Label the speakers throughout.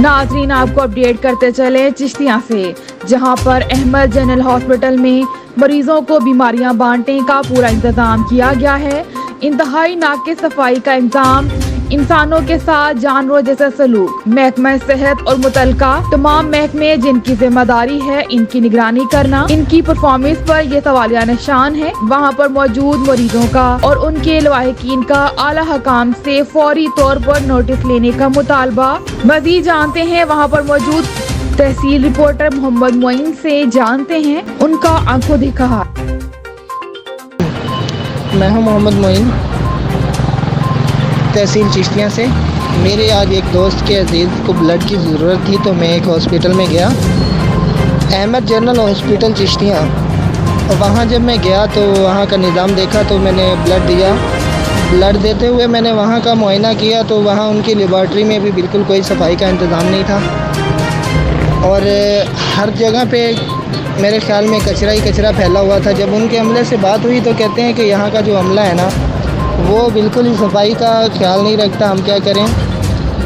Speaker 1: नाजरीन, आपको अपडेट करते चले चिश्तियाँ से, जहां पर अहमद जनरल हॉस्पिटल में मरीजों को बीमारियां बांटने का पूरा इंतजाम किया गया है। इंतहाई नाक़िस सफाई का इंतजाम, इंसानों के साथ जानवरों जैसा सलूक, महकमा सेहत और मुतलका तमाम महकमे जिनकी जिम्मेदारी है इनकी निगरानी करना, इनकी परफॉर्मेंस पर यह सवालिया निशान है। वहाँ पर मौजूद मरीजों का और उनके लवाहिकीन का आला हकाम से फौरी तौर पर नोटिस लेने का मुतालबा। मजीद जानते हैं वहाँ पर मौजूद तहसील रिपोर्टर मोहम्मद मोइन से, जानते हैं उनका आंखों देखा हाल।
Speaker 2: मैं हूं मोहम्मद मोइन, तहसील चिश्तियाँ से। मेरे आज एक दोस्त के अजीज़ को ब्लड की ज़रूरत थी तो मैं एक हॉस्पिटल में गया, अहमद जनरल हॉस्पिटल चिश्तियाँ। और वहाँ जब मैं गया तो वहाँ का निज़ाम देखा तो मैंने ब्लड दिया। ब्लड देते हुए मैंने वहाँ का मुआयना किया तो वहाँ उनकी लेबॉर्ट्री में भी बिल्कुल कोई सफाई का इंतज़ाम नहीं था और हर जगह पे मेरे ख़्याल में कचरा ही कचरा फैला हुआ था। जब उनके अमले से बात हुई तो कहते हैं कि यहाँ का जो अमला है ना वो बिल्कुल ही सफाई का ख्याल नहीं रखता, हम क्या करें।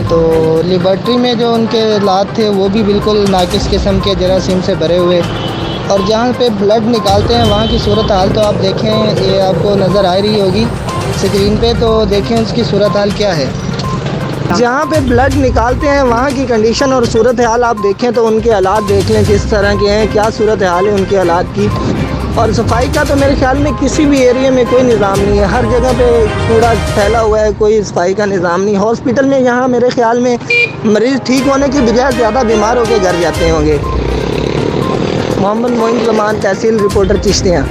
Speaker 2: तो लेबॉर्ट्री में जो उनके लात थे वो भी बिल्कुल नाकिस किस्म के जरासीम से भरे हुए, और जहाँ पे ब्लड निकालते हैं वहाँ की सूरत हाल तो आप देखें, ये आपको नज़र आ रही होगी स्क्रीन पे, तो देखें उसकी सूरत हाल क्या है। जहाँ पे ब्लड निकालते हैं वहाँ की कंडीशन और सूरत हाल आप देखें तो उनके हालात देख लें किस तरह के हैं, क्या सूरत हाल है उनके हालात की। और सफाई का तो मेरे ख्याल में किसी भी एरिया में कोई निज़ाम नहीं है, हर जगह पे कूड़ा फैला हुआ है, कोई सफाई का निज़ाम नहीं। हॉस्पिटल में यहाँ मेरे ख्याल में मरीज़ ठीक होने की बजाय ज़्यादा बीमार होकर घर जाते होंगे। मोहम्मद मोइन ज़मान, तहसील रिपोर्टर चिश्तियाँ।